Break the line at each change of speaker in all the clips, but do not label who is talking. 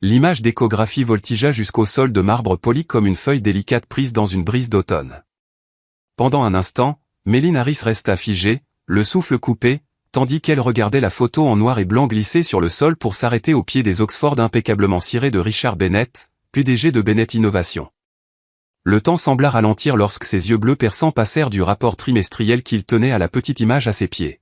L'image d'échographie voltigea jusqu'au sol de marbre poli comme une feuille délicate prise dans une brise d'automne. Pendant un instant, Méline Harris resta figée, le souffle coupé, tandis qu'elle regardait la photo en noir et blanc glisser sur le sol pour s'arrêter au pied des Oxford impeccablement cirés de Richard Bennett, PDG de Bennett Innovation. Le temps sembla ralentir lorsque ses yeux bleus perçants passèrent du rapport trimestriel qu'il tenait à la petite image à ses pieds.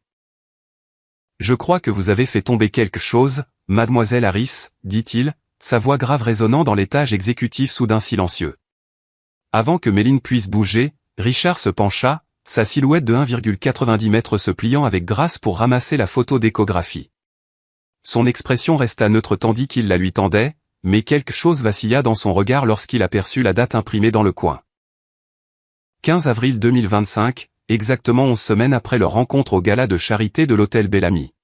« Je crois que vous avez fait tomber quelque chose, mademoiselle Harris, dit-il, sa voix grave résonnant dans l'étage exécutif soudain silencieux. Avant que Méline puisse bouger, Richard se pencha, sa silhouette de 1,90 m se pliant avec grâce pour ramasser la photo d'échographie. Son expression resta neutre tandis qu'il la lui tendait, mais quelque chose vacilla dans son regard lorsqu'il aperçut la date imprimée dans le coin. 15 avril 2025, exactement 11 semaines après leur rencontre au gala de charité de l'hôtel Bellamy.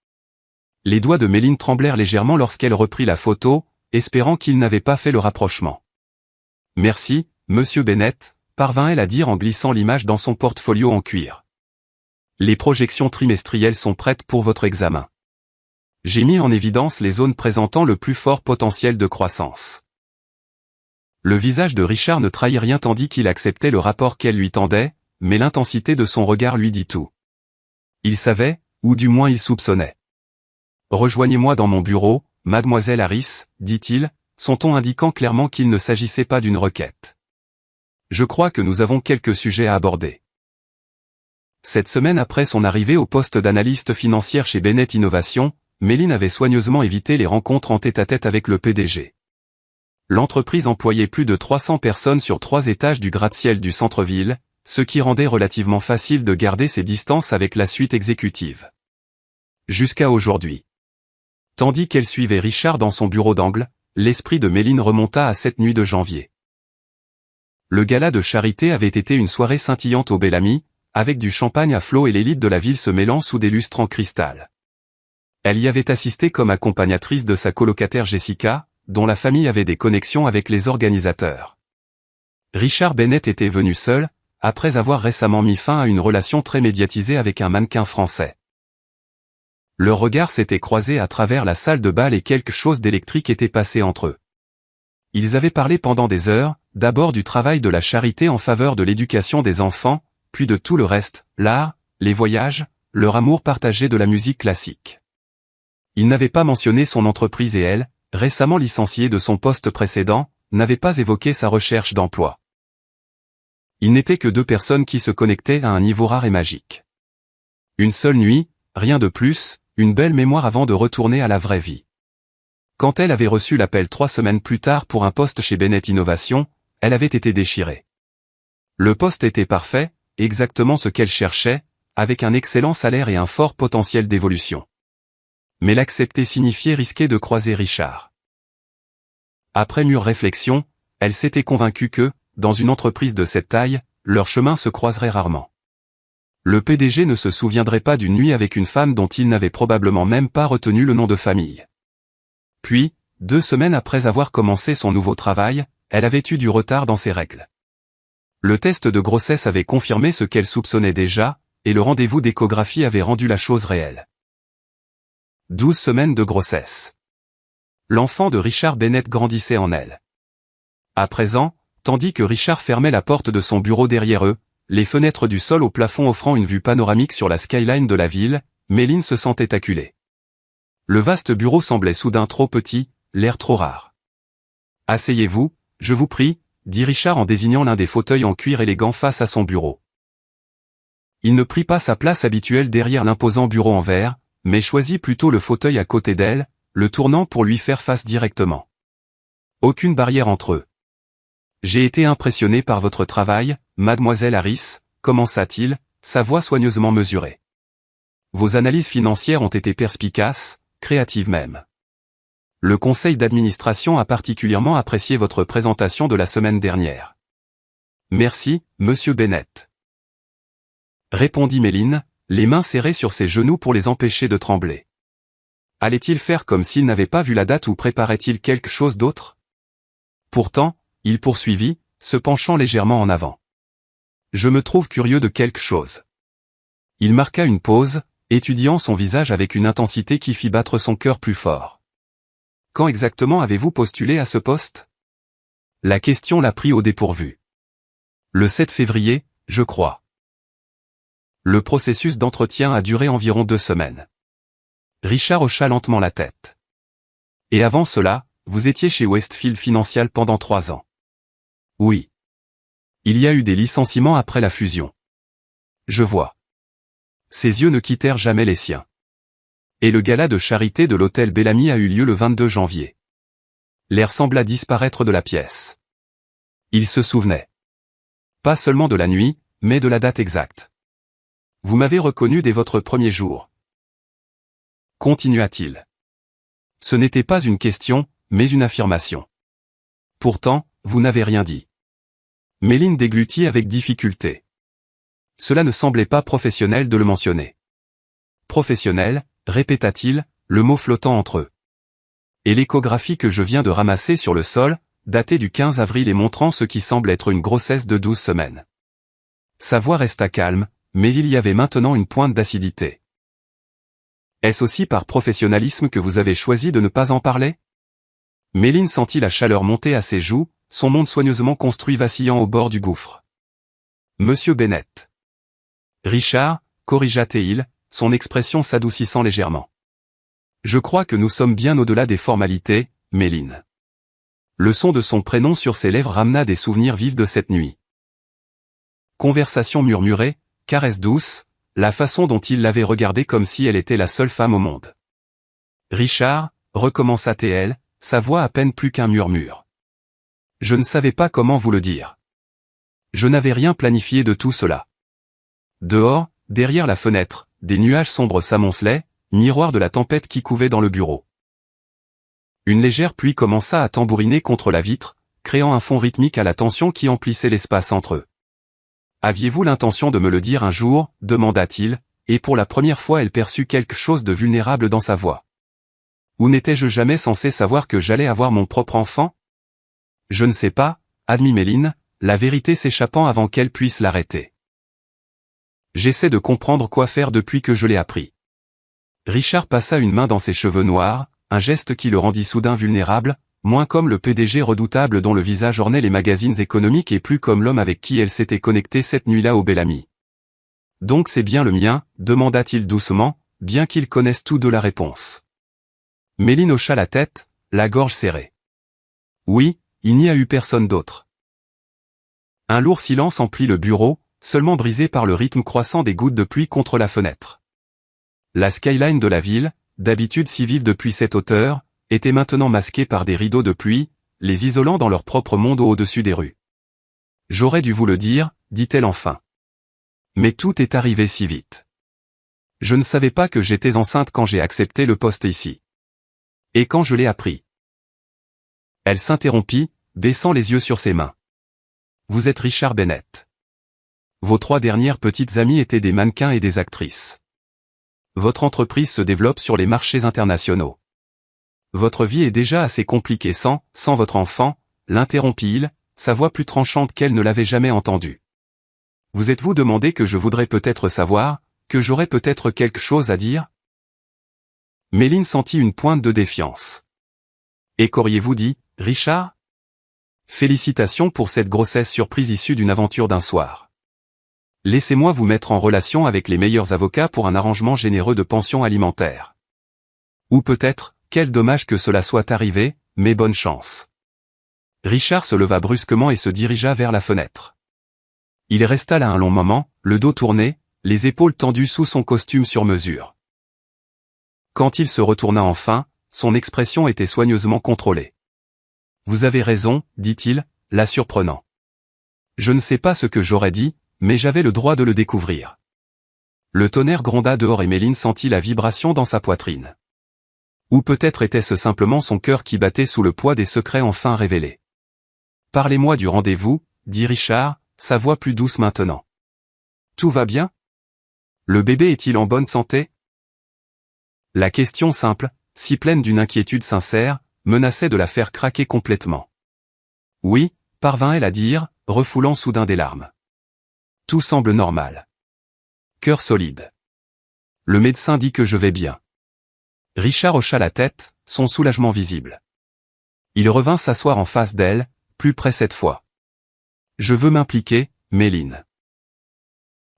Les doigts de Méline tremblèrent légèrement lorsqu'elle reprit la photo, espérant qu'il n'avait pas fait le rapprochement. « Merci, monsieur Bennett », parvint-elle à dire en glissant l'image dans son portfolio en cuir. « Les projections trimestrielles sont prêtes pour votre examen. J'ai mis en évidence les zones présentant le plus fort potentiel de croissance. » Le visage de Richard ne trahit rien tandis qu'il acceptait le rapport qu'elle lui tendait, mais l'intensité de son regard lui dit tout. Il savait, ou du moins il soupçonnait. « Rejoignez-moi dans mon bureau, mademoiselle Harris, dit-il, son ton indiquant clairement qu'il ne s'agissait pas d'une requête. Je crois que nous avons quelques sujets à aborder. Cette semaine après son arrivée au poste d'analyste financière chez Bennett Innovation, Méline avait soigneusement évité les rencontres en tête-à-tête avec le PDG. L'entreprise employait plus de 300 personnes sur 3 étages du gratte-ciel du centre-ville, ce qui rendait relativement facile de garder ses distances avec la suite exécutive. Jusqu'à aujourd'hui. Tandis qu'elle suivait Richard dans son bureau d'angle, l'esprit de Méline remonta à cette nuit de janvier. Le gala de charité avait été une soirée scintillante au Bellamy, avec du champagne à flots et l'élite de la ville se mêlant sous des lustres en cristal. Elle y avait assisté comme accompagnatrice de sa colocataire Jessica, dont la famille avait des connexions avec les organisateurs. Richard Bennett était venu seul, après avoir récemment mis fin à une relation très médiatisée avec un mannequin français. Leurs regards s'étaient croisés à travers la salle de bal et quelque chose d'électrique était passé entre eux. Ils avaient parlé pendant des heures, d'abord du travail de la charité en faveur de l'éducation des enfants, puis de tout le reste, l'art, les voyages, leur amour partagé de la musique classique. Il n'avait pas mentionné son entreprise et elle, récemment licenciée de son poste précédent, n'avait pas évoqué sa recherche d'emploi. Ils n'étaient que 2 personnes qui se connectaient à un niveau rare et magique. Une seule nuit, rien de plus, une belle mémoire avant de retourner à la vraie vie. Quand elle avait reçu l'appel 3 semaines plus tard pour un poste chez Bennett Innovation, elle avait été déchirée. Le poste était parfait, exactement ce qu'elle cherchait, avec un excellent salaire et un fort potentiel d'évolution. Mais l'accepter signifiait risquer de croiser Richard. Après mûre réflexion, elle s'était convaincue que, dans une entreprise de cette taille, leurs chemins se croiseraient rarement. Le PDG ne se souviendrait pas d'une nuit avec une femme dont il n'avait probablement même pas retenu le nom de famille. Puis, 2 semaines après avoir commencé son nouveau travail, elle avait eu du retard dans ses règles. Le test de grossesse avait confirmé ce qu'elle soupçonnait déjà, et le rendez-vous d'échographie avait rendu la chose réelle. 12 semaines de grossesse. L'enfant de Richard Bennett grandissait en elle. À présent, tandis que Richard fermait la porte de son bureau derrière eux, les fenêtres du sol au plafond offrant une vue panoramique sur la skyline de la ville, Méline se sentait acculée. Le vaste bureau semblait soudain trop petit, l'air trop rare. « Asseyez-vous, je vous prie », dit Richard en désignant l'un des fauteuils en cuir élégant face à son bureau. Il ne prit pas sa place habituelle derrière l'imposant bureau en verre, mais choisit plutôt le fauteuil à côté d'elle, le tournant pour lui faire face directement. Aucune barrière entre eux. « J'ai été impressionné par votre travail, mademoiselle Harris, commença-t-il, sa voix soigneusement mesurée. Vos analyses financières ont été perspicaces, créatives même. Le conseil d'administration a particulièrement apprécié votre présentation de la semaine dernière. Merci, monsieur Bennett. Répondit Méline, les mains serrées sur ses genoux pour les empêcher de trembler. Allait-il faire comme s'il n'avait pas vu la date ou préparait-il quelque chose d'autre? Pourtant, il poursuivit, se penchant légèrement en avant. Je me trouve curieux de quelque chose. Il marqua une pause, étudiant son visage avec une intensité qui fit battre son cœur plus fort. quand exactement avez-vous postulé à ce poste? La question l'a pris au dépourvu. Le 7 février, je crois. Le processus d'entretien a duré environ 2 semaines. Richard hocha lentement la tête. Et avant cela, vous étiez chez Westfield Financial pendant 3 ans. Oui. Il y a eu des licenciements après la fusion. Je vois. Ses yeux ne quittèrent jamais les siens. Et le gala de charité de l'hôtel Bellamy a eu lieu le 22 janvier. L'air sembla disparaître de la pièce. Il se souvenait. Pas seulement de la nuit, mais de la date exacte. Vous m'avez reconnu dès votre premier jour. Continua-t-il. Ce n'était pas une question, mais une affirmation. Pourtant, vous n'avez rien dit. Méline déglutit avec difficulté. Cela ne semblait pas professionnel de le mentionner. Professionnel, répéta-t-il, le mot flottant entre eux. Et l'échographie que je viens de ramasser sur le sol, datée du 15 avril et montrant ce qui semble être une grossesse de 12 semaines. Sa voix resta calme, mais il y avait maintenant une pointe d'acidité. Est-ce aussi par professionnalisme que vous avez choisi de ne pas en parler? Méline sentit la chaleur monter à ses joues, son monde soigneusement construit vacillant au bord du gouffre. Monsieur Bennett. Richard, corrigea Théil, son expression s'adoucissant légèrement. Je crois que nous sommes bien au-delà des formalités, Méline. Le son de son prénom sur ses lèvres ramena des souvenirs vifs de cette nuit. Conversation murmurée, caresse douce, la façon dont il l'avait regardée comme si elle était la seule femme au monde. Richard, recommença Théil, sa voix à peine plus qu'un murmure. Je ne savais pas comment vous le dire. Je n'avais rien planifié de tout cela. Dehors, derrière la fenêtre, des nuages sombres s'amoncelaient, miroir de la tempête qui couvait dans le bureau. Une légère pluie commença à tambouriner contre la vitre, créant un fond rythmique à la tension qui emplissait l'espace entre eux. Aviez-vous l'intention de me le dire un jour, demanda-t-il, et pour la première fois elle perçut quelque chose de vulnérable dans sa voix. Ou n'étais-je jamais censé savoir que j'allais avoir mon propre enfant? Je ne sais pas, admit Méline, la vérité s'échappant avant qu'elle puisse l'arrêter. J'essaie de comprendre quoi faire depuis que je l'ai appris. Richard passa une main dans ses cheveux noirs, un geste qui le rendit soudain vulnérable, moins comme le PDG redoutable dont le visage ornait les magazines économiques et plus comme l'homme avec qui elle s'était connectée cette nuit-là au Bellamy. Donc c'est bien le mien, demanda-t-il doucement, bien qu'il connaisse tout de la réponse. Méline hocha la tête, la gorge serrée. Oui, il n'y a eu personne d'autre. Un lourd silence emplit le bureau, seulement brisé par le rythme croissant des gouttes de pluie contre la fenêtre. La skyline de la ville, d'habitude si vive depuis cette hauteur, était maintenant masquée par des rideaux de pluie, les isolant dans leur propre monde au-dessus des rues. J'aurais dû vous le dire, dit-elle enfin. Mais tout est arrivé si vite. Je ne savais pas que j'étais enceinte quand j'ai accepté le poste ici. Et quand je l'ai appris. Elle s'interrompit, baissant les yeux sur ses mains. Vous êtes Richard Bennett. Vos 3 dernières petites amies étaient des mannequins et des actrices. Votre entreprise se développe sur les marchés internationaux. Votre vie est déjà assez compliquée sans votre enfant, l'interrompit-il, sa voix plus tranchante qu'elle ne l'avait jamais entendue. Vous êtes-vous demandé que je voudrais peut-être savoir, que j'aurais peut-être quelque chose à dire? Méline sentit une pointe de défiance. Et qu'auriez-vous dit, Richard? Félicitations pour cette grossesse surprise issue d'une aventure d'un soir. Laissez-moi vous mettre en relation avec les meilleurs avocats pour un arrangement généreux de pension alimentaire. Ou peut-être, quel dommage que cela soit arrivé, mais bonne chance. Richard se leva brusquement et se dirigea vers la fenêtre. Il resta là un long moment, le dos tourné, les épaules tendues sous son costume sur mesure. Quand il se retourna enfin, son expression était soigneusement contrôlée. Vous avez raison, dit-il, la surprenant. Je ne sais pas ce que j'aurais dit, mais j'avais le droit de le découvrir. Le tonnerre gronda dehors et Méline sentit la vibration dans sa poitrine. Ou peut-être était-ce simplement son cœur qui battait sous le poids des secrets enfin révélés. Parlez-moi du rendez-vous, dit Richard, sa voix plus douce maintenant. Tout va bien? Le bébé est-il en bonne santé? La question simple, si pleine d'une inquiétude sincère, menaçait de la faire craquer complètement. Oui, parvint-elle à dire, refoulant soudain des larmes. Tout semble normal. Cœur solide. Le médecin dit que je vais bien. Richard hocha la tête, son soulagement visible. Il revint s'asseoir en face d'elle, plus près cette fois. Je veux m'impliquer, Méline.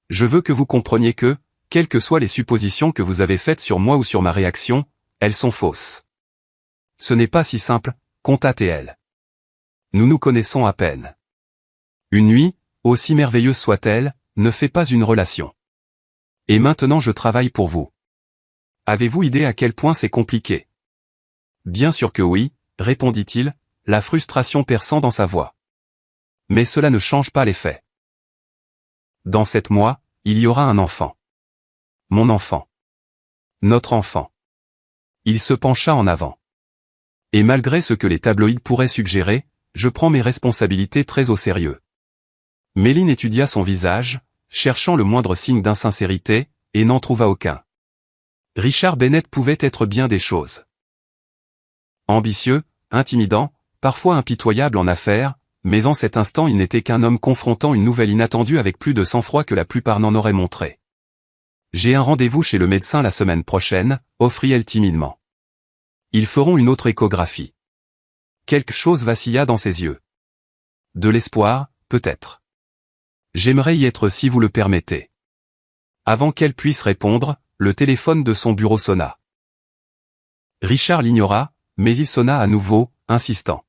Je veux que vous compreniez que, quelles que soient les suppositions que vous avez faites sur moi ou sur ma réaction, elles sont fausses. Ce n'est pas si simple, conta-t-elle. Nous nous connaissons à peine. Une nuit, aussi merveilleuse soit-elle, ne fait pas une relation. Et maintenant je travaille pour vous. Avez-vous idée à quel point c'est compliqué? Bien sûr que oui, répondit-il, la frustration perçant dans sa voix. Mais cela ne change pas les faits. Dans 7 mois, il y aura un enfant. Mon enfant. Notre enfant. Il se pencha en avant. Et malgré ce que les tabloïds pourraient suggérer, je prends mes responsabilités très au sérieux. Méline étudia son visage, cherchant le moindre signe d'insincérité, et n'en trouva aucun. Richard Bennett pouvait être bien des choses. Ambitieux, intimidant, parfois impitoyable en affaires, mais en cet instant il n'était qu'un homme confrontant une nouvelle inattendue avec plus de sang-froid que la plupart n'en auraient montré. J'ai un rendez-vous chez le médecin la semaine prochaine, offrit-elle timidement. Ils feront une autre échographie. Quelque chose vacilla dans ses yeux. De l'espoir, peut-être. J'aimerais y être si vous le permettez. Avant qu'elle puisse répondre, le téléphone de son bureau sonna. Richard l'ignora, mais il sonna à nouveau, insistant.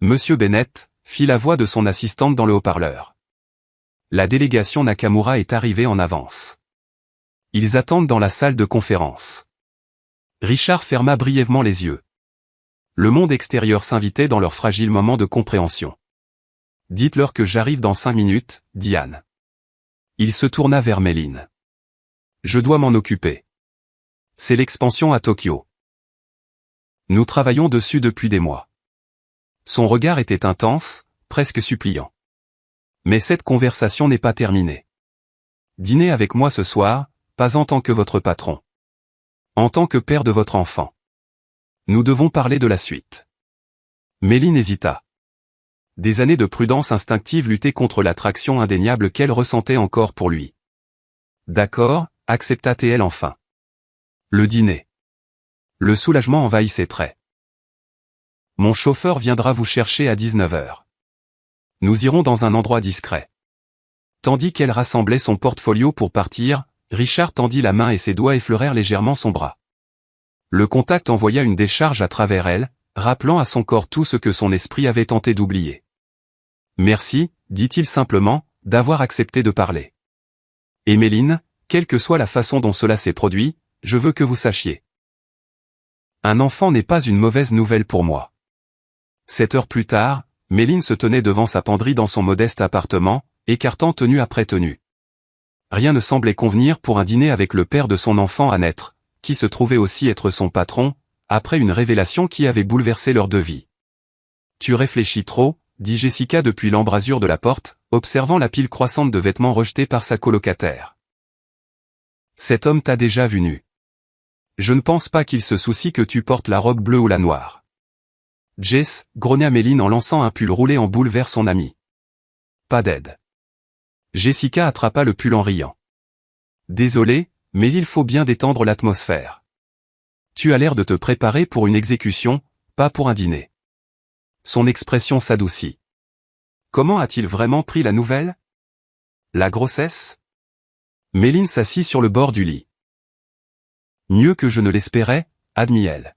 Monsieur Bennett, fit la voix de son assistante dans le haut-parleur. La délégation Nakamura est arrivée en avance. Ils attendent dans la salle de conférence. Richard ferma brièvement les yeux. Le monde extérieur s'invitait dans leur fragile moment de compréhension. Dites-leur que j'arrive dans 5 minutes, dit Anne. Il se tourna vers Méline. Je dois m'en occuper. C'est l'expansion à Tokyo. Nous travaillons dessus depuis des mois. Son regard était intense, presque suppliant. Mais cette conversation n'est pas terminée. Dînez avec moi ce soir, pas en tant que votre patron. En tant que père de votre enfant. Nous devons parler de la suite. Méline hésita. Des années de prudence instinctive luttaient contre l'attraction indéniable qu'elle ressentait encore pour lui. D'accord, accepta-t-elle enfin. Le dîner. Le soulagement envahit ses traits. Mon chauffeur viendra vous chercher à 19h. Nous irons dans un endroit discret. Tandis qu'elle rassemblait son portfolio pour partir, Richard tendit la main et ses doigts effleurèrent légèrement son bras. Le contact envoya une décharge à travers elle, rappelant à son corps tout ce que son esprit avait tenté d'oublier. Merci, dit-il simplement, d'avoir accepté de parler. Et Méline, quelle que soit la façon dont cela s'est produit, je veux que vous sachiez. Un enfant n'est pas une mauvaise nouvelle pour moi. 7 heures plus tard, Méline se tenait devant sa penderie dans son modeste appartement, écartant tenue après tenue. Rien ne semblait convenir pour un dîner avec le père de son enfant à naître, qui se trouvait aussi être son patron, après une révélation qui avait bouleversé leurs deux vies. Tu réfléchis trop, dit Jessica depuis l'embrasure de la porte, observant la pile croissante de vêtements rejetés par sa colocataire. Cet homme t'a déjà vu nu. Je ne pense pas qu'il se soucie que tu portes la robe bleue ou la noire. Jess, grogna Méline en lançant un pull roulé en boule vers son ami. Pas d'aide. Jessica attrapa le pull en riant. Désolé, mais il faut bien détendre l'atmosphère. Tu as l'air de te préparer pour une exécution, pas pour un dîner. Son expression s'adoucit. Comment a-t-il vraiment pris la nouvelle? La grossesse? Méline s'assit sur le bord du lit. Mieux que je ne l'espérais, admit-elle.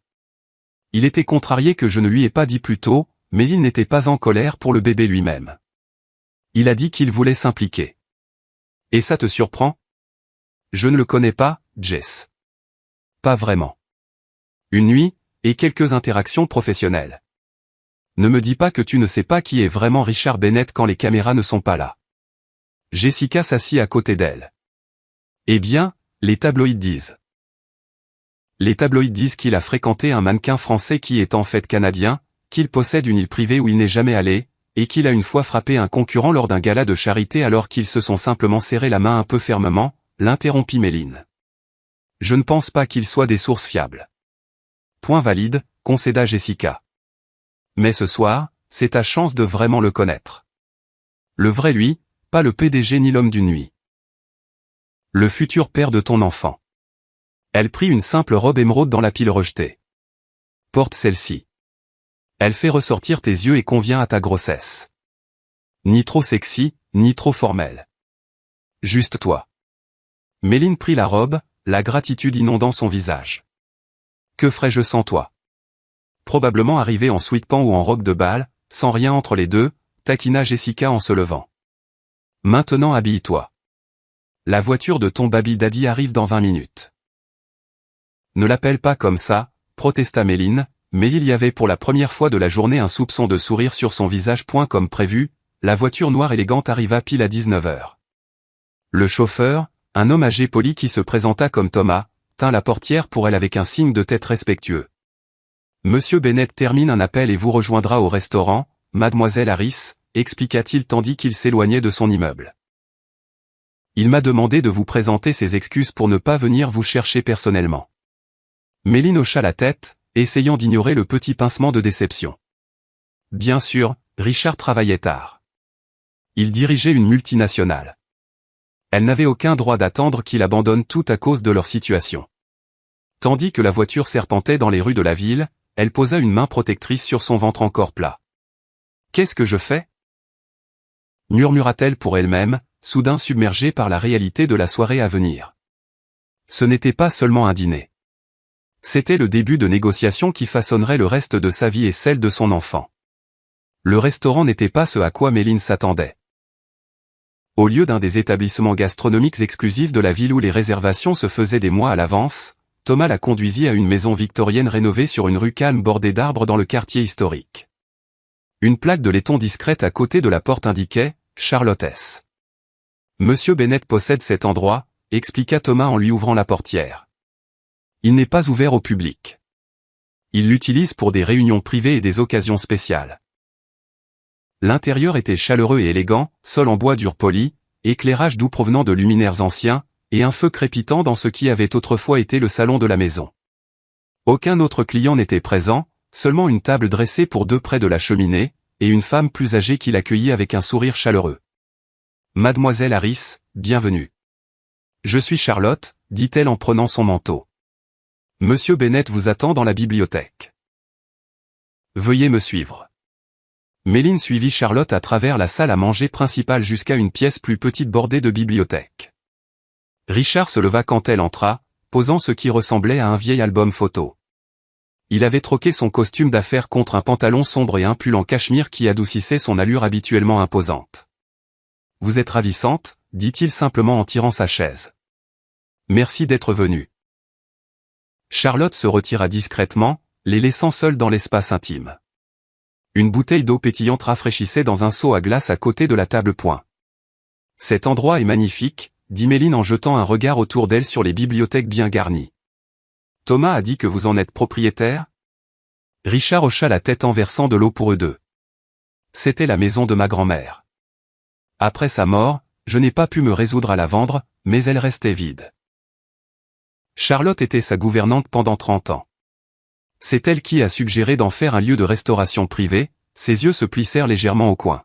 Il était contrarié que je ne lui ai pas dit plus tôt, mais il n'était pas en colère pour le bébé lui-même. Il a dit qu'il voulait s'impliquer. Et ça te surprend? Je ne le connais pas, Jess. Pas vraiment. Une nuit, et quelques interactions professionnelles. Ne me dis pas que tu ne sais pas qui est vraiment Richard Bennett quand les caméras ne sont pas là. Jessica s'assit à côté d'elle. Eh bien, les tabloïds disent. Les tabloïds disent qu'il a fréquenté un mannequin français qui est en fait canadien, qu'il possède une île privée où il n'est jamais allé, et qu'il a une fois frappé un concurrent lors d'un gala de charité alors qu'ils se sont simplement serré la main un peu fermement, l'interrompit Méline. Je ne pense pas qu'il soit des sources fiables. Point valide, concéda Jessica. Mais ce soir, c'est ta chance de vraiment le connaître. Le vrai lui, pas le PDG ni l'homme d'une nuit. Le futur père de ton enfant. Elle prit une simple robe émeraude dans la pile rejetée. Porte celle-ci. Elle fait ressortir tes yeux et convient à ta grossesse. Ni trop sexy, ni trop formel. Juste toi. Méline prit la robe, la gratitude inondant son visage. Que ferais-je sans toi? Probablement arrivée en sweatpants ou en robe de bal, sans rien entre les deux, taquina Jessica en se levant. Maintenant habille-toi. La voiture de ton baby daddy arrive dans 20 minutes. Ne l'appelle pas comme ça, protesta Méline, mais il y avait pour la première fois de la journée un soupçon de sourire sur son visage. Comme prévu, la voiture noire élégante arriva pile à 19h. Le chauffeur, un homme âgé poli qui se présenta comme Thomas, tint la portière pour elle avec un signe de tête respectueux. Monsieur Bennett termine un appel et vous rejoindra au restaurant, mademoiselle Harris, expliqua-t-il tandis qu'il s'éloignait de son immeuble. Il m'a demandé de vous présenter ses excuses pour ne pas venir vous chercher personnellement. Méline hocha la tête, essayant d'ignorer le petit pincement de déception. Bien sûr, Richard travaillait tard. Il dirigeait une multinationale. Elle n'avait aucun droit d'attendre qu'il abandonne tout à cause de leur situation. Tandis que la voiture serpentait dans les rues de la ville, elle posa une main protectrice sur son ventre encore plat. « Qu'est-ce que je fais ?» murmura-t-elle pour elle-même, soudain submergée par la réalité de la soirée à venir. Ce n'était pas seulement un dîner. C'était le début de négociations qui façonneraient le reste de sa vie et celle de son enfant. Le restaurant n'était pas ce à quoi Méline s'attendait. Au lieu d'un des établissements gastronomiques exclusifs de la ville où les réservations se faisaient des mois à l'avance, Thomas la conduisit à une maison victorienne rénovée sur une rue calme bordée d'arbres dans le quartier historique. Une plaque de laiton discrète à côté de la porte indiquait « Charlotte S. ». Monsieur Bennett possède cet endroit, expliqua Thomas en lui ouvrant la portière. Il n'est pas ouvert au public. Il l'utilise pour des réunions privées et des occasions spéciales. L'intérieur était chaleureux et élégant, sol en bois dur poli, éclairage doux provenant de luminaires anciens, et un feu crépitant dans ce qui avait autrefois été le salon de la maison. Aucun autre client n'était présent, seulement une table dressée pour deux près de la cheminée, et une femme plus âgée qui l'accueillit avec un sourire chaleureux. « Mademoiselle Harris, bienvenue. »« Je suis Charlotte, » dit-elle en prenant son manteau. « Monsieur Bennett vous attend dans la bibliothèque. Veuillez me suivre. » Méline suivit Charlotte à travers la salle à manger principale jusqu'à une pièce plus petite bordée de bibliothèque. Richard se leva quand elle entra, posant ce qui ressemblait à un vieil album photo. Il avait troqué son costume d'affaires contre un pantalon sombre et un pull en cachemire qui adoucissait son allure habituellement imposante. « Vous êtes ravissante, » dit-il simplement en tirant sa chaise. « Merci d'être venue. » Charlotte se retira discrètement, les laissant seuls dans l'espace intime. Une bouteille d'eau pétillante rafraîchissait dans un seau à glace à côté de la table. « Cet endroit est magnifique, » dit Méline en jetant un regard autour d'elle sur les bibliothèques bien garnies. « Thomas a dit que vous en êtes propriétaire ?» Richard hocha la tête en versant de l'eau pour eux deux. « C'était la maison de ma grand-mère. Après sa mort, je n'ai pas pu me résoudre à la vendre, mais elle restait vide. Charlotte était sa gouvernante pendant 30 ans. C'est elle qui a suggéré d'en faire un lieu de restauration privée, ses yeux se plissèrent légèrement au coin.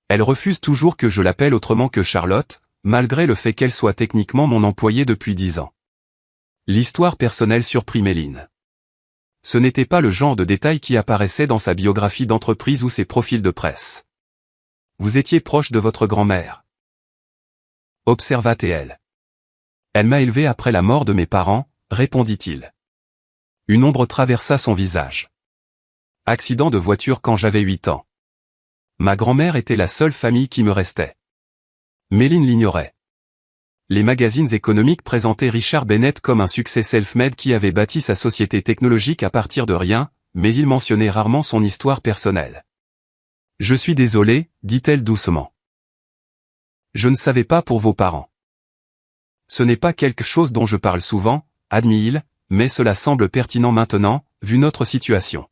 Elle refuse toujours que je l'appelle autrement que Charlotte, malgré le fait qu'elle soit techniquement mon employée depuis 10 ans. L'histoire personnelle surprit Méline. Ce n'était pas le genre de détail qui apparaissait dans sa biographie d'entreprise ou ses profils de presse. Vous étiez proche de votre grand-mère. Observa-t-elle. Elle m'a élevé après la mort de mes parents, répondit-il. Une ombre traversa son visage. Accident de voiture quand j'avais 8 ans. Ma grand-mère était la seule famille qui me restait. Méline l'ignorait. Les magazines économiques présentaient Richard Bennett comme un succès self-made qui avait bâti sa société technologique à partir de rien, mais il mentionnait rarement son histoire personnelle. « Je suis désolée, dit-elle doucement. Je ne savais pas pour vos parents. Ce n'est pas quelque chose dont je parle souvent, admit-il, mais cela semble pertinent maintenant, vu notre situation. »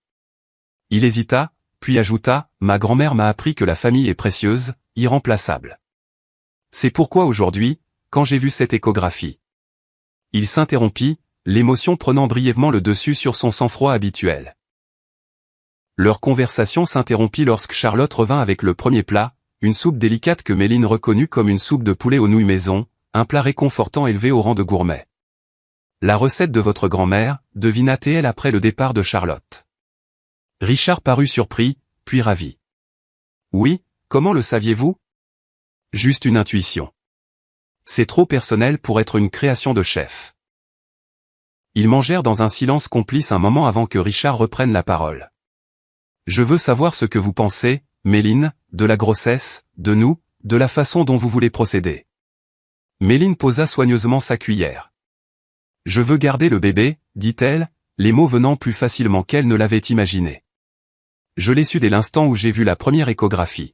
Il hésita, puis ajouta, « Ma grand-mère m'a appris que la famille est précieuse, irremplaçable. C'est pourquoi aujourd'hui, quand j'ai vu cette échographie. » Il s'interrompit, l'émotion prenant brièvement le dessus sur son sang-froid habituel. Leur conversation s'interrompit lorsque Charlotte revint avec le premier plat, une soupe délicate que Méline reconnut comme une soupe de poulet aux nouilles maison, un plat réconfortant élevé au rang de gourmet. La recette de votre grand-mère, devina-t-elle après le départ de Charlotte. Richard parut surpris, puis ravi. Oui, comment le saviez-vous? Juste une intuition. C'est trop personnel pour être une création de chef. Ils mangèrent dans un silence complice un moment avant que Richard reprenne la parole. Je veux savoir ce que vous pensez, Méline, de la grossesse, de nous, de la façon dont vous voulez procéder. Méline posa soigneusement sa cuillère. Je veux garder le bébé, dit-elle, les mots venant plus facilement qu'elle ne l'avait imaginé. Je l'ai su dès l'instant où j'ai vu la première échographie.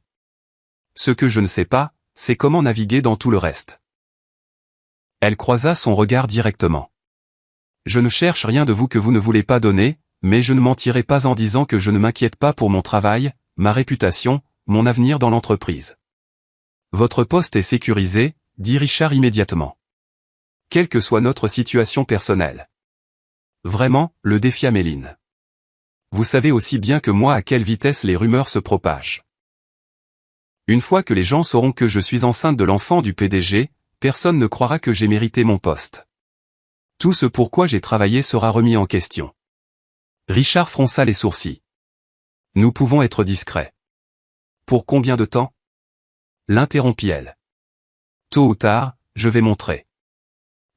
Ce que je ne sais pas, c'est comment naviguer dans tout le reste. Elle croisa son regard directement. Je ne cherche rien de vous que vous ne voulez pas donner, mais je ne mentirai pas en disant que je ne m'inquiète pas pour mon travail, ma réputation, mon avenir dans l'entreprise. Votre poste est sécurisé, dit Richard immédiatement. Quelle que soit notre situation personnelle. Vraiment, le défia Méline. Vous savez aussi bien que moi à quelle vitesse les rumeurs se propagent. Une fois que les gens sauront que je suis enceinte de l'enfant du PDG, personne ne croira que j'ai mérité mon poste. Tout ce pourquoi j'ai travaillé sera remis en question. Richard fronça les sourcils. Nous pouvons être discrets. Pour combien de temps? L'interrompit-elle. Tôt ou tard, je vais montrer.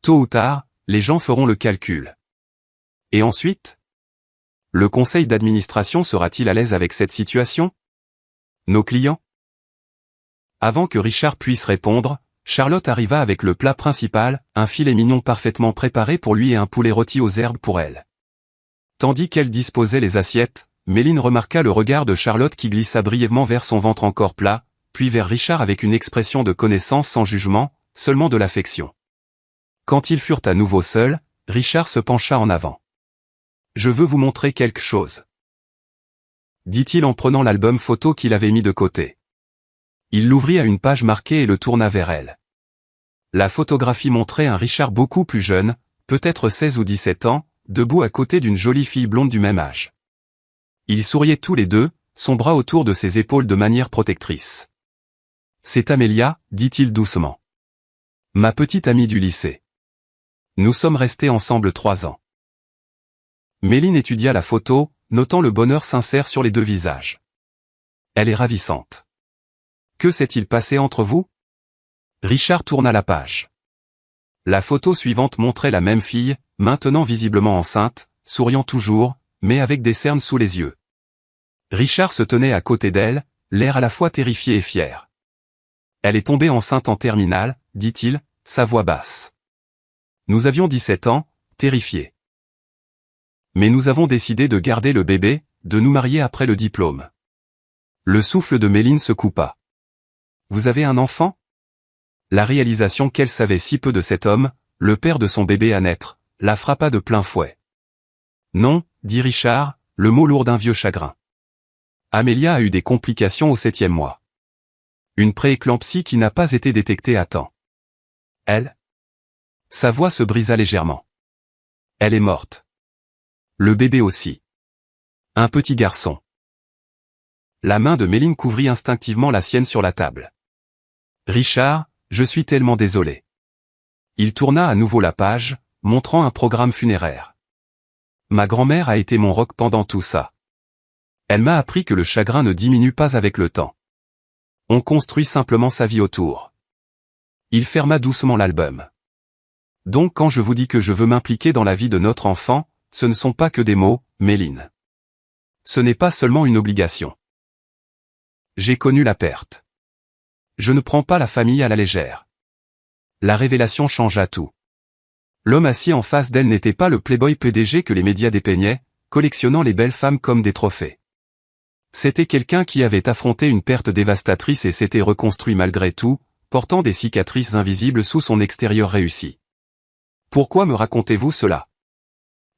Tôt ou tard, les gens feront le calcul. Et ensuite? Le conseil d'administration sera-t-il à l'aise avec cette situation? Nos clients? Avant que Richard puisse répondre, Charlotte arriva avec le plat principal, un filet mignon parfaitement préparé pour lui et un poulet rôti aux herbes pour elle. Tandis qu'elle disposait les assiettes, Méline remarqua le regard de Charlotte qui glissa brièvement vers son ventre encore plat, puis vers Richard avec une expression de connaissance sans jugement, seulement de l'affection. Quand ils furent à nouveau seuls, Richard se pencha en avant. « Je veux vous montrer quelque chose. » dit-il en prenant l'album photo qu'il avait mis de côté. Il l'ouvrit à une page marquée et le tourna vers elle. La photographie montrait un Richard beaucoup plus jeune, peut-être 16 ou 17 ans, debout à côté d'une jolie fille blonde du même âge. Ils souriaient tous les deux, son bras autour de ses épaules de manière protectrice. « C'est Amélia, dit-il doucement. Ma petite amie du lycée. Nous sommes restés ensemble 3 ans. » Méline étudia la photo, notant le bonheur sincère sur les deux visages. « Elle est ravissante. Que s'est-il passé entre vous? » Richard tourna la page. La photo suivante montrait la même fille, maintenant visiblement enceinte, souriant toujours, mais avec des cernes sous les yeux. Richard se tenait à côté d'elle, l'air à la fois terrifié et fier. « Elle est tombée enceinte en terminale, » dit-il, sa voix basse. Nous avions 17 ans, terrifiés. Mais nous avons décidé de garder le bébé, de nous marier après le diplôme. Le souffle de Méline se coupa. Vous avez un enfant? La réalisation qu'elle savait si peu de cet homme, le père de son bébé à naître, la frappa de plein fouet. Non, dit Richard, le mot lourd d'un vieux chagrin. Amélia a eu des complications au 7e mois. Une prééclampsie qui n'a pas été détectée à temps. Elle? Sa voix se brisa légèrement. Elle est morte. Le bébé aussi. Un petit garçon. La main de Méline couvrit instinctivement la sienne sur la table. Richard, je suis tellement désolé. Il tourna à nouveau la page, montrant un programme funéraire. Ma grand-mère a été mon roc pendant tout ça. Elle m'a appris que le chagrin ne diminue pas avec le temps. On construit simplement sa vie autour. Il ferma doucement l'album. Donc quand je vous dis que je veux m'impliquer dans la vie de notre enfant, ce ne sont pas que des mots, Méline. Ce n'est pas seulement une obligation. J'ai connu la perte. Je ne prends pas la famille à la légère. La révélation changea tout. L'homme assis en face d'elle n'était pas le playboy PDG que les médias dépeignaient, collectionnant les belles femmes comme des trophées. C'était quelqu'un qui avait affronté une perte dévastatrice et s'était reconstruit malgré tout, portant des cicatrices invisibles sous son extérieur réussi. « Pourquoi me racontez-vous cela ?»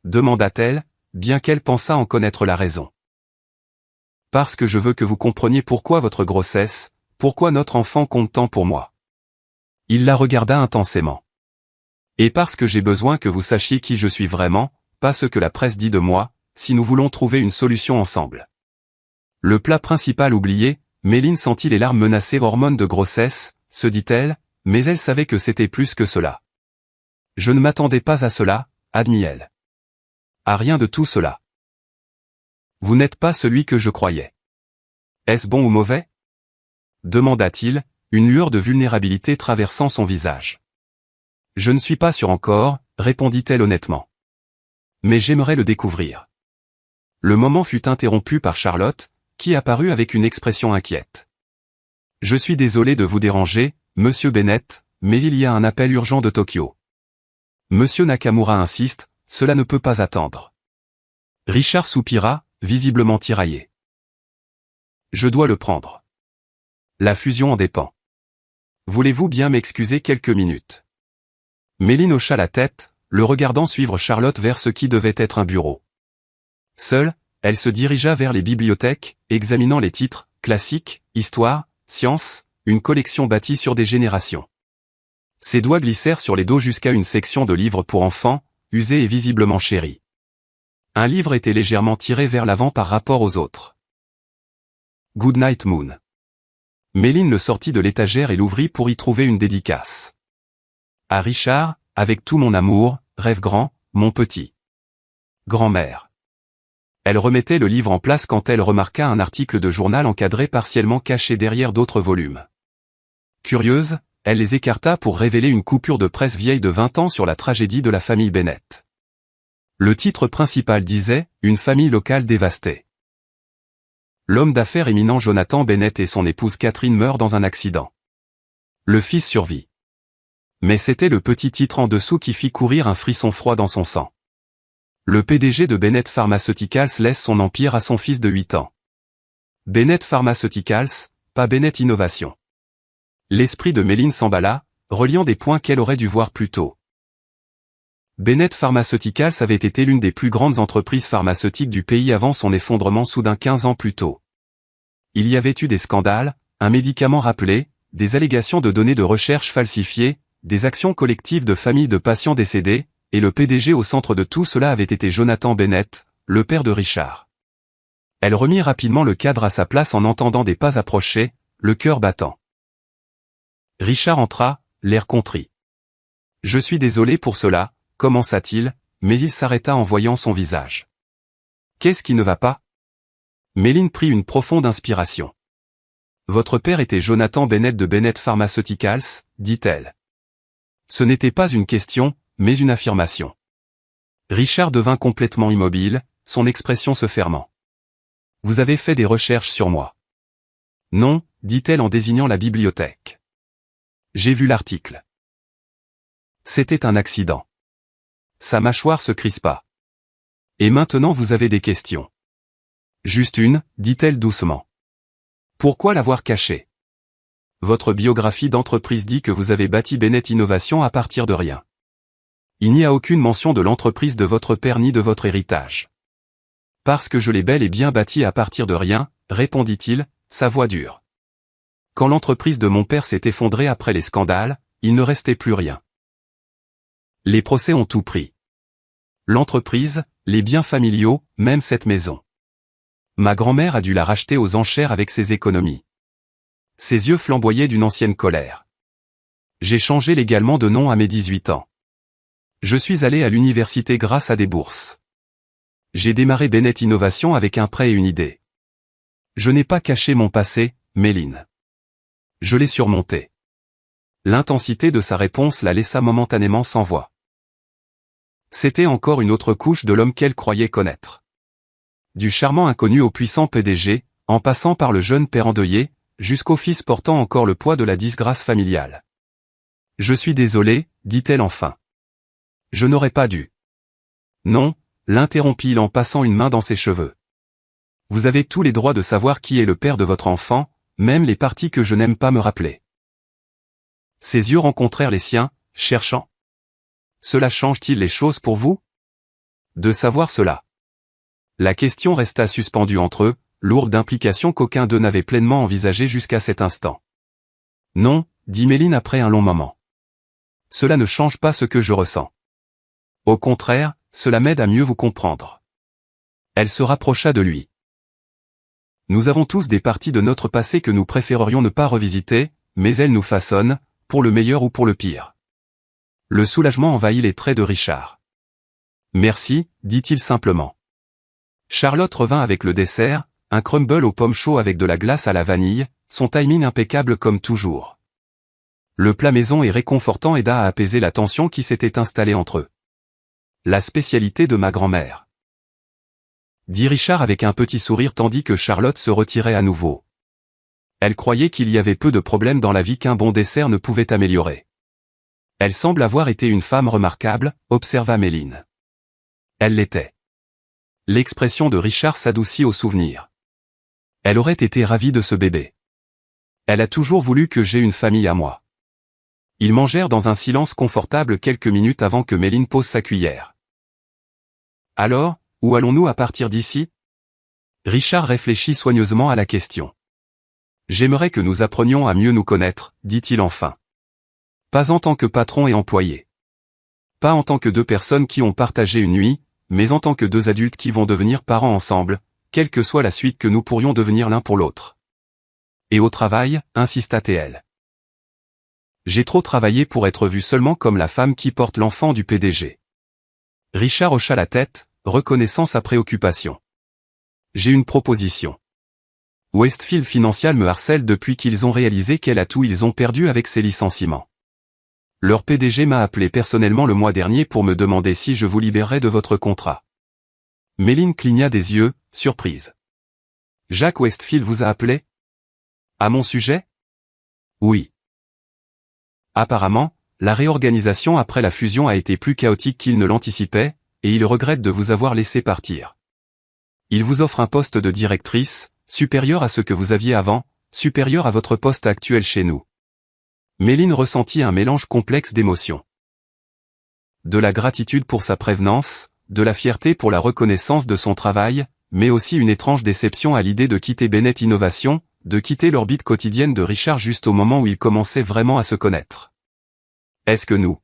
demanda-t-elle, bien qu'elle pensât en connaître la raison. « Parce que je veux que vous compreniez pourquoi votre grossesse, pourquoi notre enfant compte tant pour moi. » Il la regarda intensément. « Et parce que j'ai besoin que vous sachiez qui je suis vraiment, pas ce que la presse dit de moi, si nous voulons trouver une solution ensemble. » Le plat principal oublié, Méline sentit les larmes menacer hormones de grossesse, se dit-elle, mais elle savait que c'était plus que cela. « Je ne m'attendais pas à cela, admit-elle. À rien de tout cela. Vous n'êtes pas celui que je croyais. Est-ce bon ou mauvais? Demanda-t-il, une lueur de vulnérabilité traversant son visage. Je ne suis pas sûr encore, répondit-elle honnêtement. Mais j'aimerais le découvrir. Le moment fut interrompu par Charlotte, qui apparut avec une expression inquiète. Je suis désolé de vous déranger, monsieur Bennett, mais il y a un appel urgent de Tokyo. Monsieur Nakamura insiste, cela ne peut pas attendre. Richard soupira, visiblement tiraillé. Je dois le prendre. La fusion en dépend. Voulez-vous bien m'excuser quelques minutes? Méline hocha la tête, le regardant suivre Charlotte vers ce qui devait être un bureau. Seule, elle se dirigea vers les bibliothèques, examinant les titres, classiques, histoire, sciences, une collection bâtie sur des générations. Ses doigts glissèrent sur les dos jusqu'à une section de livres pour enfants, usés et visiblement chéris. Un livre était légèrement tiré vers l'avant par rapport aux autres. Goodnight Moon. Méline le sortit de l'étagère et l'ouvrit pour y trouver une dédicace. À Richard, avec tout mon amour, rêve grand, mon petit. Grand-mère. Elle remettait le livre en place quand elle remarqua un article de journal encadré partiellement caché derrière d'autres volumes. Curieuse, elle les écarta pour révéler une coupure de presse vieille de 20 ans sur la tragédie de la famille Bennett. Le titre principal disait « Une famille locale dévastée ». L'homme d'affaires éminent Jonathan Bennett et son épouse Catherine meurent dans un accident. Le fils survit. Mais c'était le petit titre en dessous qui fit courir un frisson froid dans son sang. Le PDG de Bennett Pharmaceuticals laisse son empire à son fils de 8 ans. Bennett Pharmaceuticals, pas Bennett Innovation. L'esprit de Méline s'emballa, reliant des points qu'elle aurait dû voir plus tôt. Bennett Pharmaceuticals avait été l'une des plus grandes entreprises pharmaceutiques du pays avant son effondrement soudain 15 ans plus tôt. Il y avait eu des scandales, un médicament rappelé, des allégations de données de recherche falsifiées, des actions collectives de familles de patients décédés, et le PDG au centre de tout cela avait été Jonathan Bennett, le père de Richard. Elle remit rapidement le cadre à sa place en entendant des pas approcher, le cœur battant. Richard entra, l'air contrit. « Je suis désolé pour cela », commença-t-il, mais il s'arrêta en voyant son visage. « Qu'est-ce qui ne va pas ?» Méline prit une profonde inspiration. « Votre père était Jonathan Bennett de Bennett Pharmaceuticals, dit-elle. Ce n'était pas une question, mais une affirmation. Richard devint complètement immobile, son expression se fermant. « Vous avez fait des recherches sur moi. » « Non, dit-elle en désignant la bibliothèque. J'ai vu l'article. C'était un accident. Sa mâchoire se crispa. Et maintenant vous avez des questions. Juste une, dit-elle doucement. Pourquoi l'avoir caché? Votre biographie d'entreprise dit que vous avez bâti Bennett Innovation à partir de rien. Il n'y a aucune mention de l'entreprise de votre père ni de votre héritage. Parce que je l'ai bel et bien bâti à partir de rien, répondit-il, sa voix dure. Quand l'entreprise de mon père s'est effondrée après les scandales, il ne restait plus rien. Les procès ont tout pris. L'entreprise, les biens familiaux, même cette maison. Ma grand-mère a dû la racheter aux enchères avec ses économies. Ses yeux flamboyaient d'une ancienne colère. J'ai changé légalement de nom à mes 18 ans. Je suis allé à l'université grâce à des bourses. J'ai démarré Bennett Innovation avec un prêt et une idée. Je n'ai pas caché mon passé, Méline. Je l'ai surmonté. L'intensité de sa réponse la laissa momentanément sans voix. C'était encore une autre couche de l'homme qu'elle croyait connaître. Du charmant inconnu au puissant PDG, en passant par le jeune père endeuillé, jusqu'au fils portant encore le poids de la disgrâce familiale. « Je suis désolé, dit-elle enfin. Je n'aurais pas dû. » Non, l'interrompit-il en passant une main dans ses cheveux. Vous avez tous les droits de savoir qui est le père de votre enfant, même les parties que je n'aime pas me rappeler. Ses yeux rencontrèrent les siens, cherchant. Cela change-t-il les choses pour vous? De savoir cela. La question resta suspendue entre eux, lourde d'implications qu'aucun d'eux n'avait pleinement envisagées jusqu'à cet instant. Non, dit Méline après un long moment. Cela ne change pas ce que je ressens. Au contraire, cela m'aide à mieux vous comprendre. Elle se rapprocha de lui. Nous avons tous des parties de notre passé que nous préférerions ne pas revisiter, mais elles nous façonnent, pour le meilleur ou pour le pire. Le soulagement envahit les traits de Richard. Merci, dit-il simplement. Charlotte revint avec le dessert, un crumble aux pommes chaudes avec de la glace à la vanille, son timing impeccable comme toujours. Le plat maison et réconfortant aida à apaiser la tension qui s'était installée entre eux. La spécialité de ma grand-mère, dit Richard avec un petit sourire tandis que Charlotte se retirait à nouveau. Elle croyait qu'il y avait peu de problèmes dans la vie qu'un bon dessert ne pouvait améliorer. Elle semble avoir été une femme remarquable, observa Méline. Elle l'était. L'expression de Richard s'adoucit au souvenir. Elle aurait été ravie de ce bébé. Elle a toujours voulu que j'aie une famille à moi. Ils mangèrent dans un silence confortable quelques minutes avant que Méline pose sa cuillère. Alors, où allons-nous à partir d'ici? Richard réfléchit soigneusement à la question. J'aimerais que nous apprenions à mieux nous connaître, dit-il enfin. Pas en tant que patron et employé. Pas en tant que deux personnes qui ont partagé une nuit, mais en tant que deux adultes qui vont devenir parents ensemble, quelle que soit la suite que nous pourrions devenir l'un pour l'autre. Et au travail, insista TL. J'ai trop travaillé pour être vu seulement comme la femme qui porte l'enfant du PDG. Richard hocha la tête, reconnaissant sa préoccupation. J'ai une proposition. Westfield Financial me harcèle depuis qu'ils ont réalisé quel atout ils ont perdu avec ces licenciements. Leur PDG m'a appelé personnellement le mois dernier pour me demander si je vous libérerais de votre contrat. Méline cligna des yeux, surprise. Jack Westfield vous a appelé? À mon sujet? Oui. Apparemment, la réorganisation après la fusion a été plus chaotique qu'il ne l'anticipait, et il regrette de vous avoir laissé partir. Il vous offre un poste de directrice, supérieur à ce que vous aviez avant, supérieur à votre poste actuel chez nous. Méline ressentit un mélange complexe d'émotions. De la gratitude pour sa prévenance, de la fierté pour la reconnaissance de son travail, mais aussi une étrange déception à l'idée de quitter Bennett Innovation, de quitter l'orbite quotidienne de Richard juste au moment où il commençait vraiment à se connaître. Est-ce que nous?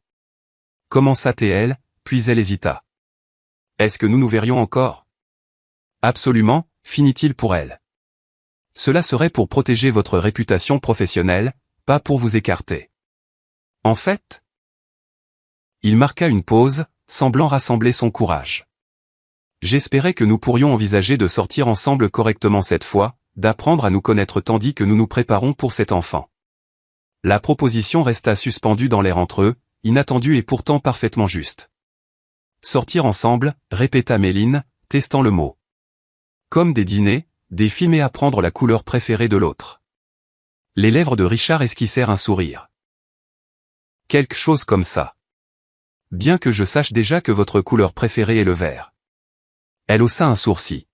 Commença TL, puis elle hésita. Est-ce que nous nous verrions encore? Absolument, finit-il pour elle. Cela serait pour protéger votre réputation professionnelle, pas pour vous écarter. En fait, il marqua une pause, semblant rassembler son courage. J'espérais que nous pourrions envisager de sortir ensemble correctement cette fois, d'apprendre à nous connaître tandis que nous nous préparons pour cet enfant. La proposition resta suspendue dans l'air entre eux, inattendue et pourtant parfaitement juste. Sortir ensemble, répéta Méline, testant le mot. Comme des dîners, des films et apprendre la couleur préférée de l'autre. Les lèvres de Richard esquissèrent un sourire. Quelque chose comme ça. Bien que je sache déjà que votre couleur préférée est le vert. Elle haussa un sourcil.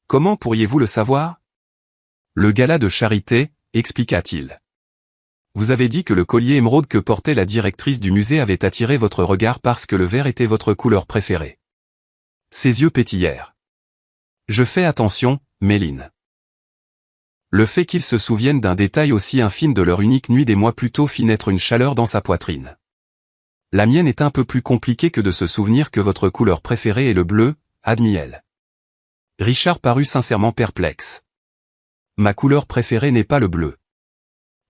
Comment pourriez-vous le savoir? Le gala de charité, expliqua-t-il. Vous avez dit que le collier émeraude que portait la directrice du musée avait attiré votre regard parce que le vert était votre couleur préférée. Ses yeux pétillèrent. Je fais attention, Méline. Le fait qu'ils se souviennent d'un détail aussi infime de leur unique nuit des mois plus tôt fit naître une chaleur dans sa poitrine. La mienne est un peu plus compliquée que de se souvenir que votre couleur préférée est le bleu, admit-elle. Richard parut sincèrement perplexe. Ma couleur préférée n'est pas le bleu.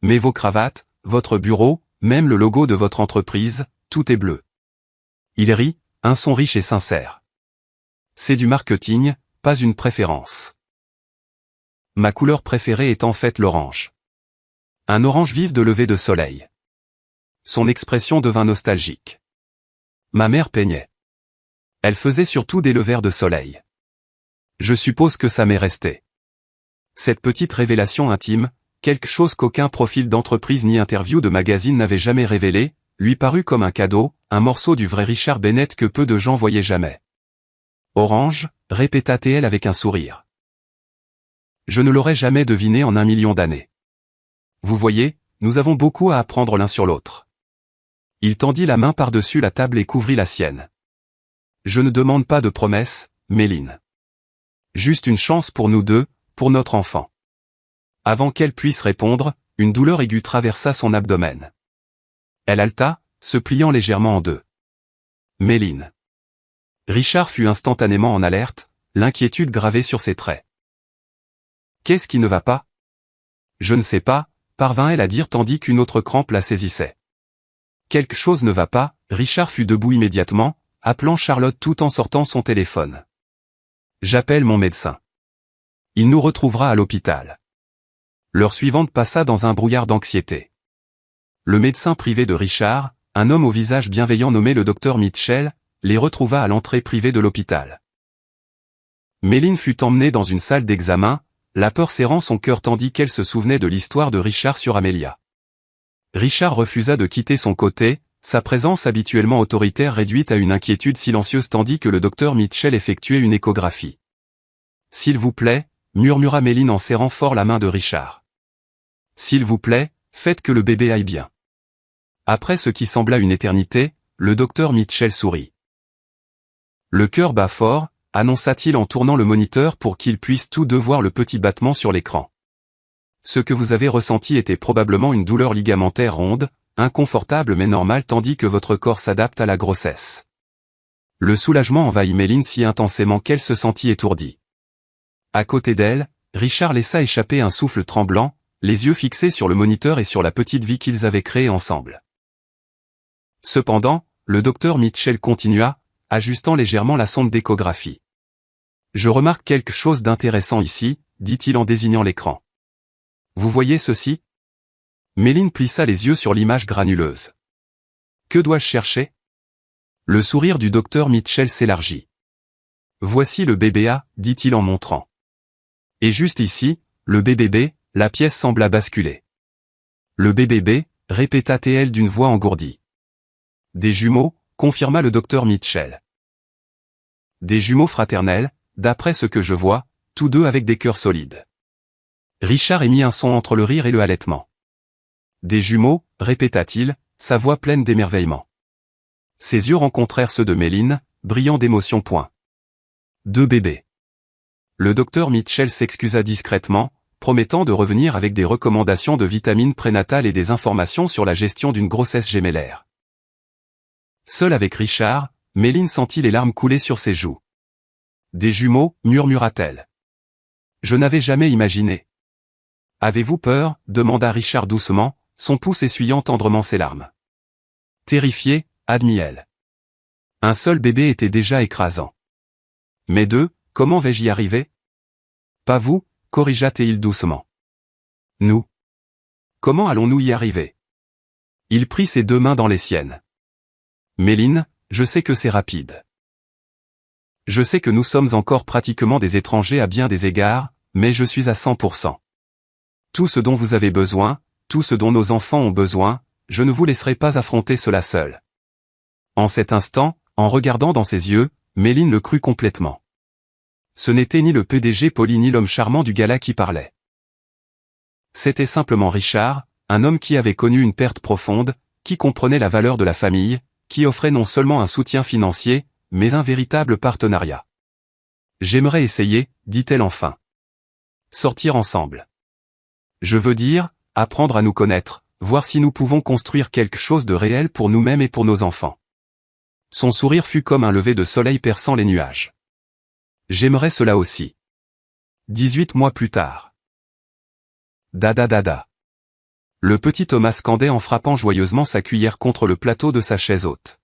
Mais vos cravates, votre bureau, même le logo de votre entreprise, tout est bleu. Il rit, un son riche et sincère. C'est du marketing, pas une préférence. Ma couleur préférée est en fait l'orange. Un orange vif de lever de soleil. Son expression devint nostalgique. Ma mère peignait. Elle faisait surtout des levers de soleil. Je suppose que ça m'est resté. Cette petite révélation intime, quelque chose qu'aucun profil d'entreprise ni interview de magazine n'avait jamais révélé, lui parut comme un cadeau, un morceau du vrai Richard Bennett que peu de gens voyaient jamais. Orange, répéta TL avec un sourire. Je ne l'aurais jamais deviné en 1 million d'années. Vous voyez, nous avons beaucoup à apprendre l'un sur l'autre. Il tendit la main par-dessus la table et couvrit la sienne. Je ne demande pas de promesses, Méline. Juste une chance pour nous deux, pour notre enfant. Avant qu'elle puisse répondre, une douleur aiguë traversa son abdomen. Elle haleta, se pliant légèrement en deux. Méline. Richard fut instantanément en alerte, l'inquiétude gravée sur ses traits. Qu'est-ce qui ne va pas? Je ne sais pas, parvint-elle à dire tandis qu'une autre crampe la saisissait. Quelque chose ne va pas, Richard fut debout immédiatement, appelant Charlotte tout en sortant son téléphone. J'appelle mon médecin. Il nous retrouvera à l'hôpital. L'heure suivante passa dans un brouillard d'anxiété. Le médecin privé de Richard, un homme au visage bienveillant nommé le docteur Mitchell, les retrouva à l'entrée privée de l'hôpital. Méline fut emmenée dans une salle d'examen, la peur serrant son cœur tandis qu'elle se souvenait de l'histoire de Richard sur Amelia. Richard refusa de quitter son côté, sa présence habituellement autoritaire réduite à une inquiétude silencieuse tandis que le docteur Mitchell effectuait une échographie. « S'il vous plaît » murmura Méline en serrant fort la main de Richard. « S'il vous plaît, faites que le bébé aille bien. » Après ce qui sembla une éternité, le docteur Mitchell sourit. « Le cœur bat fort » annonça-t-il en tournant le moniteur pour qu'ils puissent tous deux voir le petit battement sur l'écran. Ce que vous avez ressenti était probablement une douleur ligamentaire ronde, inconfortable mais normale tandis que votre corps s'adapte à la grossesse. Le soulagement envahit Méline si intensément qu'elle se sentit étourdie. À côté d'elle, Richard laissa échapper un souffle tremblant, les yeux fixés sur le moniteur et sur la petite vie qu'ils avaient créée ensemble. Cependant, le docteur Mitchell continua, ajustant légèrement la sonde d'échographie. « Je remarque quelque chose d'intéressant ici, dit-il en désignant l'écran. Vous voyez ceci ?» Méline plissa les yeux sur l'image granuleuse. « Que dois-je chercher ?» Le sourire du docteur Mitchell s'élargit. « Voici le bébé A, dit-il en montrant. Et juste ici, le bébé B, la pièce sembla basculer. Le bébé B, répéta TL d'une voix engourdie. Des jumeaux, confirma le docteur Mitchell. Des jumeaux fraternels, d'après ce que je vois, tous deux avec des cœurs solides. Richard émit un son entre le rire et le halètement. Des jumeaux, répéta-t-il, sa voix pleine d'émerveillement. Ses yeux rencontrèrent ceux de Méline, brillants d'émotion. Deux bébés. Le docteur Mitchell s'excusa discrètement, promettant de revenir avec des recommandations de vitamines prénatales et des informations sur la gestion d'une grossesse gémellaire. Seule avec Richard, Méline sentit les larmes couler sur ses joues. Des jumeaux, murmura-t-elle. Je n'avais jamais imaginé. Avez-vous peur demanda Richard doucement, son pouce essuyant tendrement ses larmes. Terrifié, admit-elle. Un seul bébé était déjà écrasant. Mais deux, comment vais-je y arriver? Pas vous, corrigea Théil doucement. Nous. Comment allons-nous y arriver? Il prit ses deux mains dans les siennes. Méline, je sais que c'est rapide. Je sais que nous sommes encore pratiquement des étrangers à bien des égards, mais je suis à 100%. Tout ce dont vous avez besoin, tout ce dont nos enfants ont besoin, je ne vous laisserai pas affronter cela seul. En cet instant, en regardant dans ses yeux, Méline le crut complètement. Ce n'était ni le PDG poli ni l'homme charmant du gala qui parlait. C'était simplement Richard, un homme qui avait connu une perte profonde, qui comprenait la valeur de la famille, qui offrait non seulement un soutien financier, mais un véritable partenariat. J'aimerais essayer, dit-elle enfin. Sortir ensemble. Je veux dire, apprendre à nous connaître, voir si nous pouvons construire quelque chose de réel pour nous-mêmes et pour nos enfants. Son sourire fut comme un lever de soleil perçant les nuages. J'aimerais cela aussi. 18 mois plus tard. Dada dada. Le petit Thomas scandait en frappant joyeusement sa cuillère contre le plateau de sa chaise haute.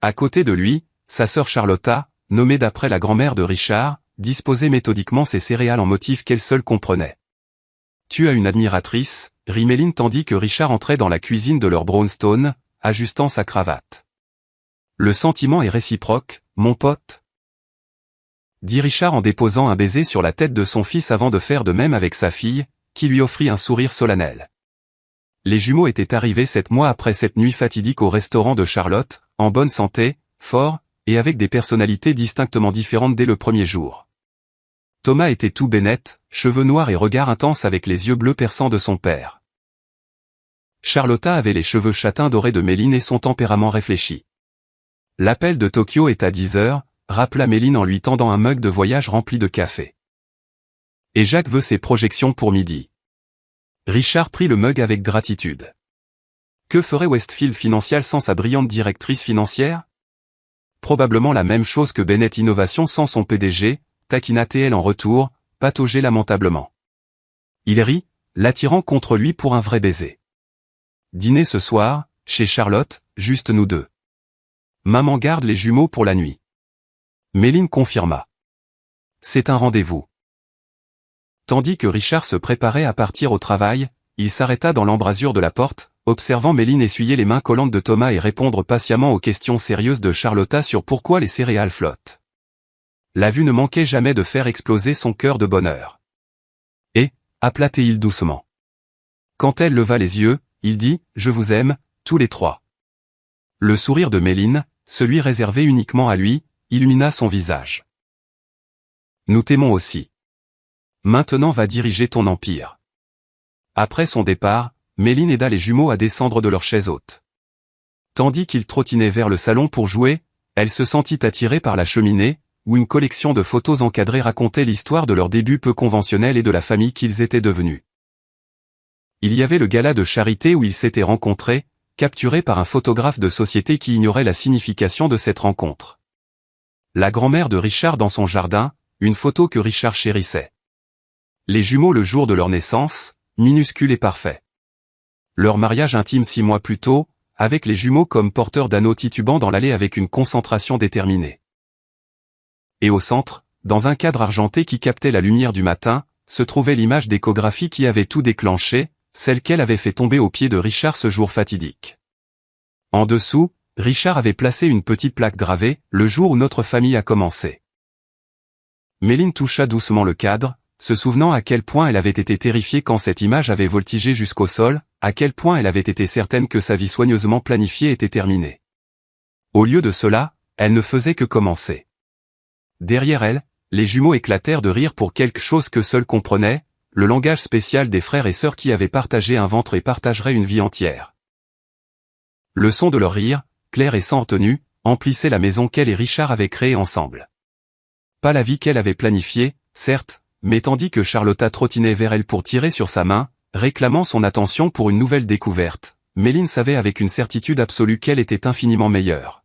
À côté de lui, sa sœur Charlotta, nommée d'après la grand-mère de Richard, disposait méthodiquement ses céréales en motifs qu'elle seule comprenait. Tu as une admiratrice, rit Méline tandis que Richard entrait dans la cuisine de leur brownstone, ajustant sa cravate. Le sentiment est réciproque, mon pote. Dit Richard en déposant un baiser sur la tête de son fils avant de faire de même avec sa fille, qui lui offrit un sourire solennel. Les jumeaux étaient arrivés 7 mois après cette nuit fatidique au restaurant de Charlotte, en bonne santé, forts, et avec des personnalités distinctement différentes dès le premier jour. Thomas était tout bénette, cheveux noirs et regard intense avec les yeux bleus perçants de son père. Charlotta avait les cheveux châtains dorés de Méline et son tempérament réfléchi. L'appel de Tokyo est à 10 heures, rappela Méline en lui tendant un mug de voyage rempli de café. Et Jacques veut ses projections pour midi. Richard prit le mug avec gratitude. Que ferait Westfield Financial sans sa brillante directrice financière? Probablement la même chose que Bennett Innovation sans son PDG, taquina TL en retour, pataugé lamentablement. Il rit, l'attirant contre lui pour un vrai baiser. Dîner ce soir, chez Charlotte, juste nous deux. Maman garde les jumeaux pour la nuit. Méline confirma. c'est un rendez-vous. Tandis que Richard se préparait à partir au travail, il s'arrêta dans l'embrasure de la porte, observant Méline essuyer les mains collantes de Thomas et répondre patiemment aux questions sérieuses de Charlotta sur pourquoi les céréales flottent. La vue ne manquait jamais de faire exploser son cœur de bonheur. Et, appelatait-il doucement. Quand elle leva les yeux, il dit « Je vous aime, tous les trois ». Le sourire de Méline, celui réservé uniquement à lui, illumina son visage. « Nous t'aimons aussi. Maintenant va diriger ton empire. » Après son départ, Méline aida les jumeaux à descendre de leur chaise haute. Tandis qu'ils trottinaient vers le salon pour jouer, elle se sentit attirée par la cheminée, où une collection de photos encadrées racontait l'histoire de leur début peu conventionnel et de la famille qu'ils étaient devenus. Il y avait le gala de charité où ils s'étaient rencontrés, capturé par un photographe de société qui ignorait la signification de cette rencontre. La grand-mère de Richard dans son jardin, une photo que Richard chérissait. Les jumeaux le jour de leur naissance, minuscules et parfaits. Leur mariage intime 6 mois plus tôt, avec les jumeaux comme porteurs d'anneaux titubant dans l'allée avec une concentration déterminée. Et au centre, dans un cadre argenté qui captait la lumière du matin, se trouvait l'image d'échographie qui avait tout déclenché, celle qu'elle avait fait tomber aux pieds de Richard ce jour fatidique. En dessous, Richard avait placé une petite plaque gravée, le jour où notre famille a commencé. Méline toucha doucement le cadre, se souvenant à quel point elle avait été terrifiée quand cette image avait voltigé jusqu'au sol, à quel point elle avait été certaine que sa vie soigneusement planifiée était terminée. Au lieu de cela, elle ne faisait que commencer. Derrière elle, les jumeaux éclatèrent de rire pour quelque chose que seuls comprenaient, le langage spécial des frères et sœurs qui avaient partagé un ventre et partageraient une vie entière. Le son de leur rire, clair et sans retenue, emplissait la maison qu'elle et Richard avaient créée ensemble. Pas la vie qu'elle avait planifiée, certes, mais tandis que Charlotta trottinait vers elle pour tirer sur sa main, réclamant son attention pour une nouvelle découverte, Méline savait avec une certitude absolue qu'elle était infiniment meilleure.